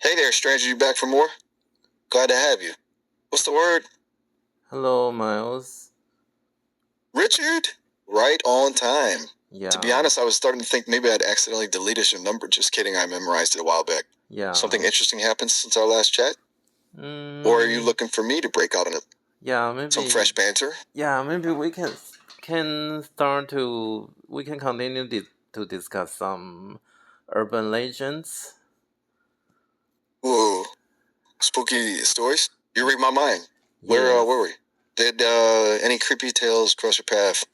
Hey there, stranger, you back for more? Glad to have you. What's the word? Hello, Miles. Richard? Right on time. To be Yeah, honest, I was starting to think maybe I'd accidentally deleted your number. Just kidding, I memorized it a while back. Something yeah. interesting happened since our last chat? Or are you Mm, looking for me to break out in yeah, some maybe. fresh banter? Yeah, maybe we can continue to discuss some urban legends. Ooh, spooky stories? You read my mind. Where were Yes. we? Did any creepy tales cross your path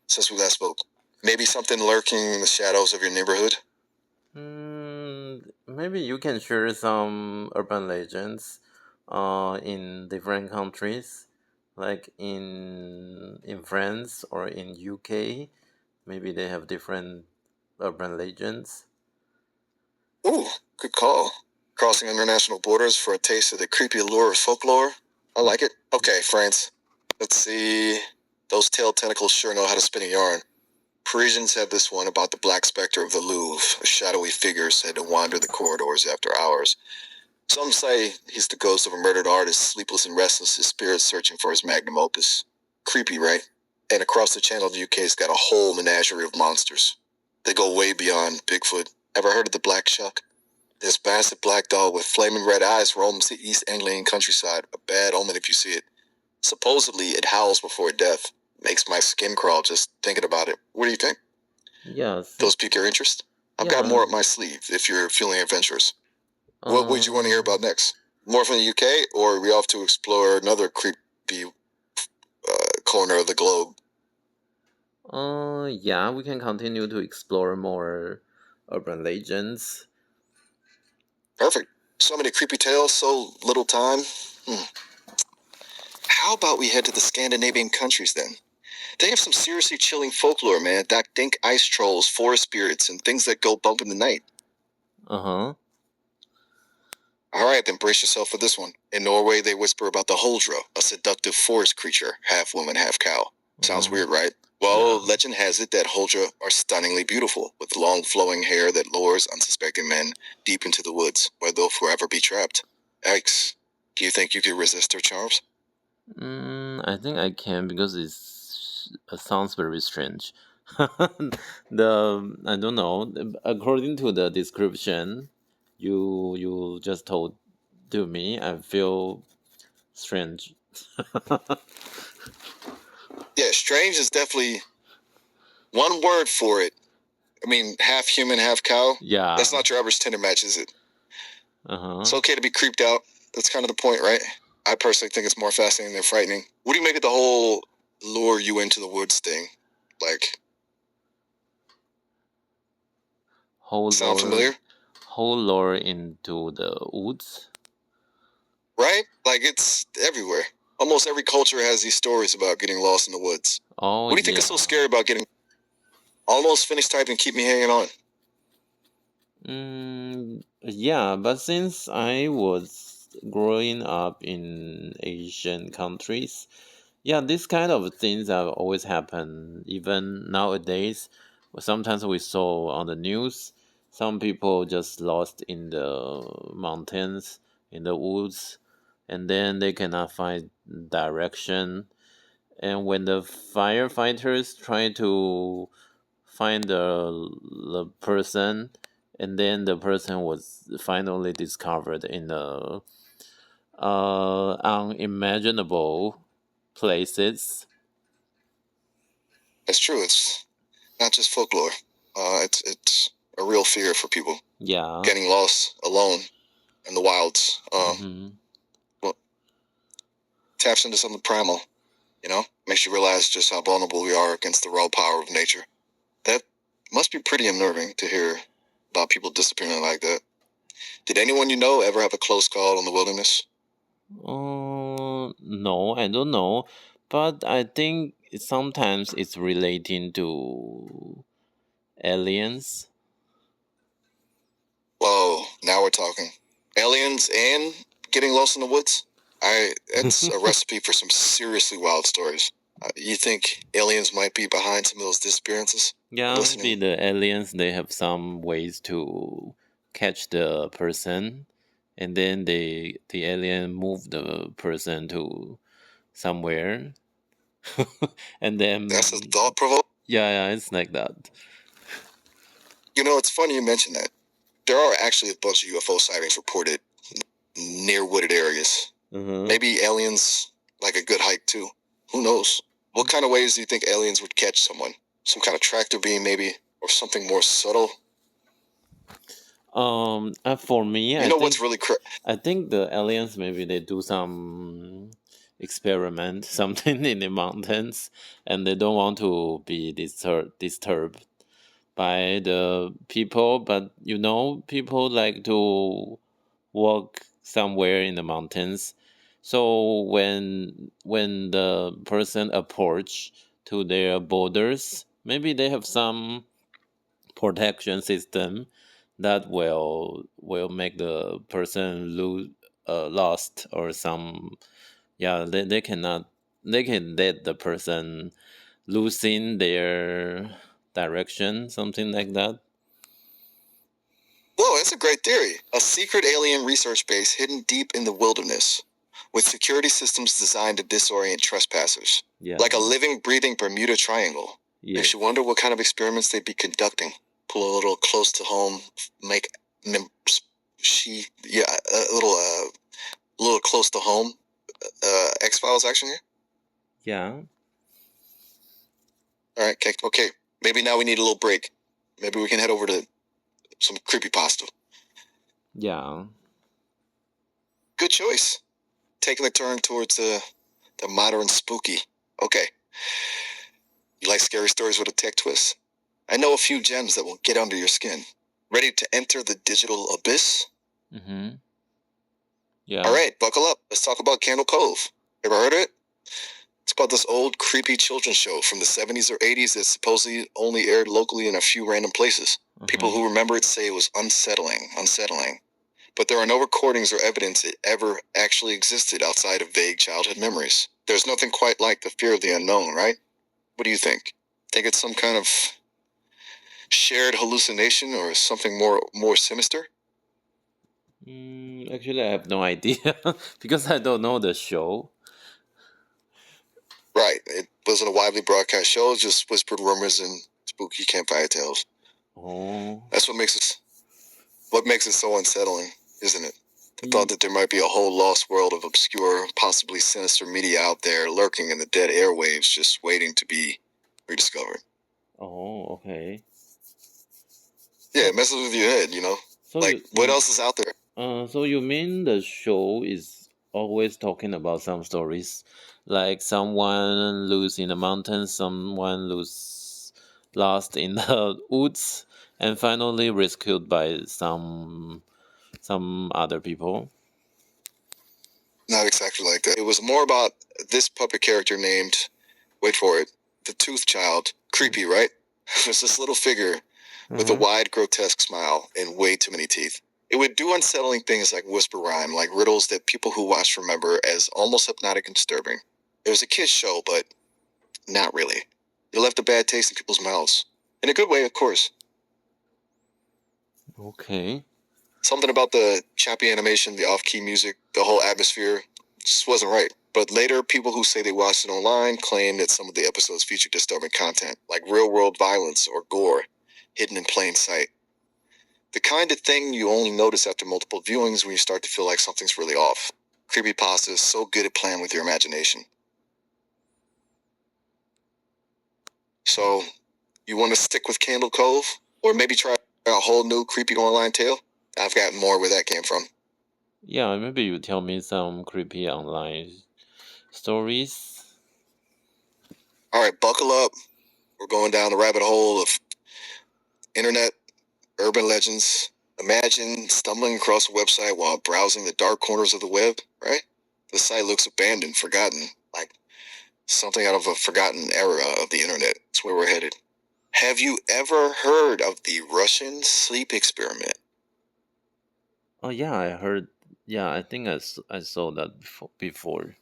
since we last spoke? Maybe something lurking in the shadows of your neighborhood? Maybe you can share some urban legends, in different countries, like in France or in UK. Maybe they have different urban legends. Ooh, good call. Crossing international borders for a taste of the creepy allure of folklore. I like it. Okay, France. Let's see. Those tail tentacles sure know how to spin a yarn. Parisians have this one about the black specter of the Louvre, a shadowy figure said to wander the corridors after hours. Some say he's the ghost of a murdered artist, sleepless and restless, his spirit searching for his magnum opus. Creepy, right? And across the channel, the UK's got a whole menagerie of monsters. They go way beyond Bigfoot. Ever heard of the Black Shuck? This massive black dog with flaming red eyes roams the East Anglian countryside, a bad omen if you see it. Supposedly, it howls before death. Makes my skin crawl just thinking about it. What do you think? Yes. Those pique your interest? I've got Yeah. more up my sleeve if you're feeling adventurous. What would you want to hear about Um. next? More from the UK, or are we off to explore another creepy corner of the globe? Yeah, we can continue to explore more urban legends. Perfect. So many creepy tales, so little time. How about we head to the Scandinavian countries then? They have some seriously chilling folklore, man. That dink ice trolls, forest spirits, and things that go bump in the night. Uh huh. All right, then brace yourself for this one. In Norway, they whisper about the Holdra, a seductive forest creature, half woman, half cow. Sounds weird, right? Yeah. Well, legend has it that Holdra are stunningly beautiful, with long flowing hair that lures unsuspecting men deep into the woods, where they'll forever be trapped. Yikes. Do you think you could resist their charms? I think I can because it sounds very strange. The I don't know. According to the description you just told to me, I feel strange. Yeah, strange is definitely one word for it. I mean, half human, half cow. Yeah. That's not your average Tinder match, is it? Uh It's huh. okay to be creeped out. That's kind of the point, right? I personally think it's more fascinating than frightening. What do you make of the whole lure you into the woods thing? Like, Whole sound lore, familiar? whole lore into the woods. Right? Like, it's everywhere. Almost every culture has these stories about getting lost in the woods. Oh What do you think yeah. is so scary about getting almost finished typing? Keep me hanging on. Yeah, but since I was growing up in Asian countries, yeah, this kind of things have always happened. Even nowadays, sometimes we saw on the news some people just lost in the mountains, in the woods, and then they cannot find direction. And when the firefighters try to find the person, and then the person was finally discovered in a unimaginable places. It's true. It's not just folklore. It's a real fear for people Yeah. getting lost alone in the wilds. Mm-hmm. Well, taps into something primal. Makes you realize just how vulnerable we are against the raw power of nature. That must be pretty unnerving to hear about people disappearing like that. Did anyone you know ever have a close call in the wilderness? No, I don't know, but I think sometimes it's relating to aliens. Whoa, now we're talking. Aliens and getting lost in the woods? It's a recipe for some seriously wild stories. You think aliens might be behind some of those disappearances? I'm Yeah, maybe listening. the aliens they have some ways to catch the person, and then the alien moved the person to somewhere, and That's a then thought provoking. yeah, it's like that. It's funny you mentioned that. There are actually a bunch of UFO sightings reported near wooded areas. Uh-huh. Maybe aliens like a good hike too. Who knows? What kind of ways do you think aliens would catch someone? Some kind of tractor beam, maybe, or something more subtle? For me, You I know think what's really I think the aliens maybe they do some experiment something in the mountains, and they don't want to be disturbed by the people. But people like to walk somewhere in the mountains. So when the person approach to their borders, maybe they have some protection system that will make the person lose lost or some. Yeah, they cannot, they can let the person losing their direction, something like that. Whoa, that's a great theory. A secret alien research base hidden deep in the wilderness, with security systems designed to disorient trespassers. Yeah. Like a living, breathing Bermuda Triangle. Makes you Yes. wonder what kind of experiments they'd be conducting. Pull a little close to home, make a little close to home. X-Files action here. Yeah. All right, okay. Maybe now we need a little break. Maybe we can head over to some creepypasta. Yeah. Good choice. Taking a turn towards the modern spooky. Okay, you like scary stories with a tech twist? I know a few gems that will get under your skin. Ready to enter the digital abyss? Mm-hmm. All Yeah. right, buckle up. Let's talk about Candle Cove. Ever heard of it? It's about this old, creepy children's show from the 70s or 80s that supposedly only aired locally in a few random places. People who remember it say it was unsettling. But there are no recordings or evidence it ever actually existed outside of vague childhood memories. There's nothing quite like the fear of the unknown, right? What do you think? Think it's some kind of shared hallucination or something more sinister? Actually, I have no idea because I don't know the show. Right. It wasn't a widely broadcast show, just whispered rumors and spooky campfire tales. Oh. That's what makes it so unsettling, isn't it? The thought Ye- that there might be a whole lost world of obscure, possibly sinister media out there lurking in the dead airwaves just waiting to be rediscovered. Oh, okay. Yeah, it So, messes with your head. so Like, what else is out there? so you mean the show is always talking about some stories, like someone lose in the mountains, someone lose lost in the woods, and finally rescued by some other people. Not exactly like that. It was more about this puppet character named, wait for it, the Tooth Child. Creepy, right? It was this little figure with a Uh-huh. wide, grotesque smile and way too many teeth. It would do unsettling things like whisper rhyme, like riddles that people who watched remember as almost hypnotic and disturbing. It was a kid's show, but not really. It left a bad taste in people's mouths. In a good way, of course. Okay. Something about the choppy animation, the off-key music, the whole atmosphere just wasn't right. But later, people who say they watched it online claim that some of the episodes featured disturbing content, like real-world violence or gore, hidden in plain sight. The kind of thing you only notice after multiple viewings when you start to feel like something's really off. Creepypasta is so good at playing with your imagination. So, you want to stick with Candle Cove? Or maybe try a whole new creepy online tale? I've got more where that came from. Yeah, maybe you tell me some creepy online stories. All right, buckle up. We're going down the rabbit hole of internet urban legends. Imagine stumbling across a website while browsing the dark corners of the web, right? The site looks abandoned, forgotten, like something out of a forgotten era of the internet. That's where we're headed. Have you ever heard of the Russian sleep experiment? Oh yeah, I heard. Yeah, I think I saw that before.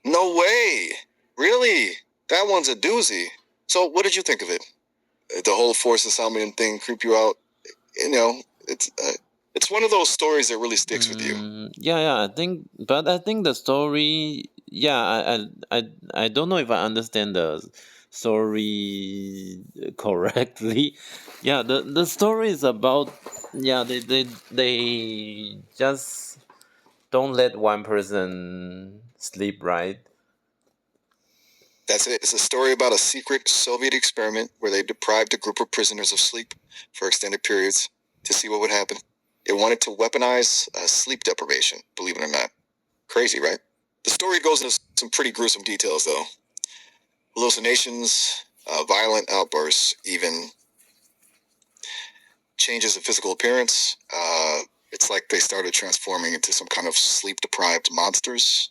No way! Really? That one's a doozy. So, what did you think of it? The whole force assignment thing creep you out? It's It's one of those stories that really sticks with you. Yeah, I think the story. Yeah, I don't know if I understand the story correctly. Yeah, the story is about. Yeah, they just don't let one person sleep, right? That's it. It's a story about a secret Soviet experiment where they deprived a group of prisoners of sleep for extended periods to see what would happen. They wanted to weaponize sleep deprivation, believe it or not. Crazy, right? The story goes into some pretty gruesome details, though. Hallucinations, violent outbursts, even changes in physical appearance. It's like they started transforming into some kind of sleep-deprived monsters.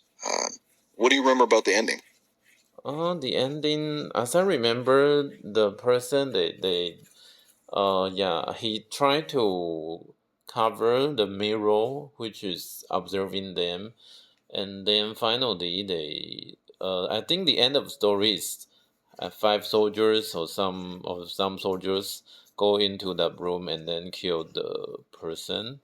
What do you remember about the ending? The ending, as I remember, the person yeah, he tried to cover the mirror which is observing them, and then finally I think the end of the story is five soldiers or some soldiers go into that room and then kill the person.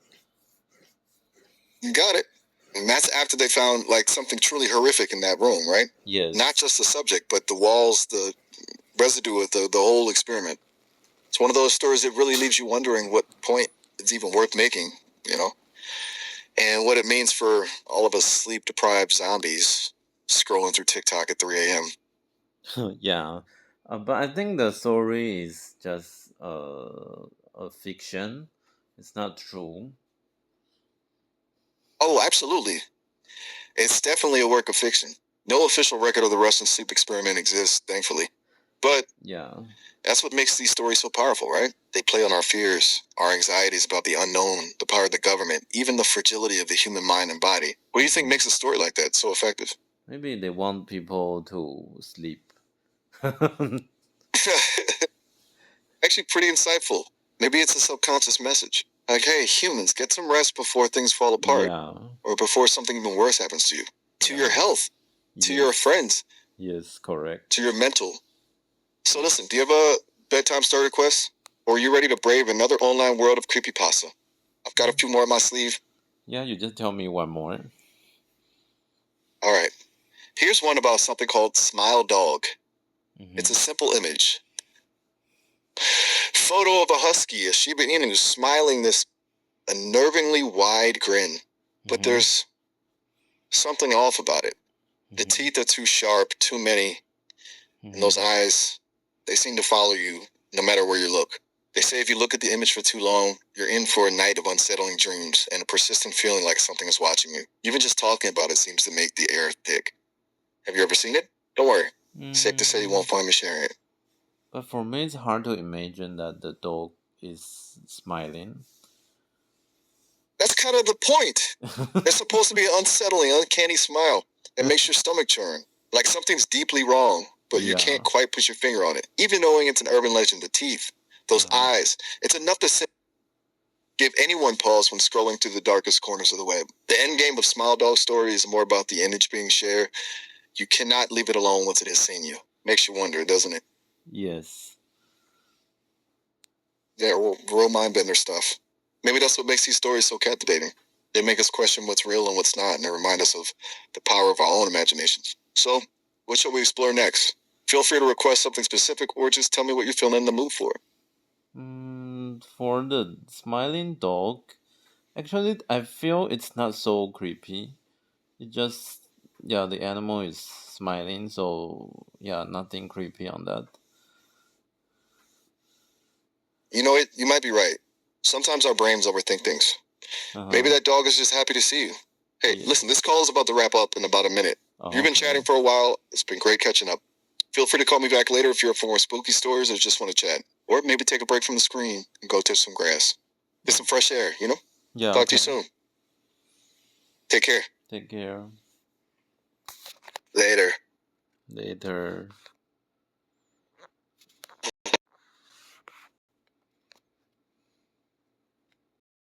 You got it. And that's after they found like something truly horrific in that room, right? Not Yes. just the subject, but the walls, the residue of the whole experiment. It's one of those stories that really leaves you wondering what point it's even worth making, you know, and what it means for all of us sleep deprived zombies scrolling through TikTok at 3 a.m. Yeah, but I think the story is just a fiction. It's not true. Oh, absolutely. It's definitely a work of fiction. No official record of the Russian sleep experiment exists, thankfully. But Yeah. that's what makes these stories so powerful, right? They play on our fears, our anxieties about the unknown, the power of the government, even the fragility of the human mind and body. What do you think makes a story like that so effective? Maybe they want people to sleep. Actually, pretty insightful. Maybe it's a subconscious message. Like, hey, humans, get some rest before things fall apart, Yeah. or before something even worse happens to you, to your Yeah. health, to your Yes. friends, Yes, correct. to your mental. So listen, do you have a bedtime story request? Or are you ready to brave another online world of creepypasta? I've got a few more in my sleeve. Yeah, you just tell me one more. All right. Here's one about something called Smile Dog. It's a Mm-hmm. simple image. Photo of a husky, a Shiba Inu, smiling this unnervingly wide grin. But Mm-hmm. there's something off about it. The Mm-hmm. teeth are too sharp, too many, and those Mm-hmm. eyes, they seem to follow you no matter where you look. They say if you look at the image for too long, you're in for a night of unsettling dreams and a persistent feeling like something is watching you. Even just talking about it seems to make the air thick. Have you ever seen it? Don't worry. Safe to say you won't find me sharing it. But for me, it's hard to imagine that the dog is smiling. That's kind of the point. It's supposed to be an unsettling, uncanny smile that makes your stomach churn, like something's deeply wrong, but you Yeah. can't quite put your finger on it. Even knowing it's an urban legend, the teeth, those eyes, it's enough to give anyone pause when scrolling through the darkest corners of the web. The end game of Smile Dog Story is more about the image being shared. You cannot leave it alone once it has seen you. Makes you wonder, doesn't it? Yes. Yeah, real mind bender stuff. Maybe that's what makes these stories so captivating. They make us question what's real and what's not, and they remind us of the power of our own imaginations. So, what shall we explore next? Feel free to request something specific or just tell me what you're feeling in the mood for. For the smiling dog, actually, I feel it's not so creepy. It just, yeah, the animal is smiling, so yeah, nothing creepy on that. You know it, you might be right. Sometimes our brains overthink things. Maybe Uh-huh. that dog is just happy to see you. Hey, Yeah. listen, this call is about to wrap up in about a minute. Oh, You've been okay. chatting for a while. It's been great catching up. Feel free to call me back later if you're up for more spooky stories or just want to chat. Or maybe take a break from the screen and go touch some grass. Get some fresh air, you know? Yeah, Talk to you okay. soon. Take care. Take care. Later. Later.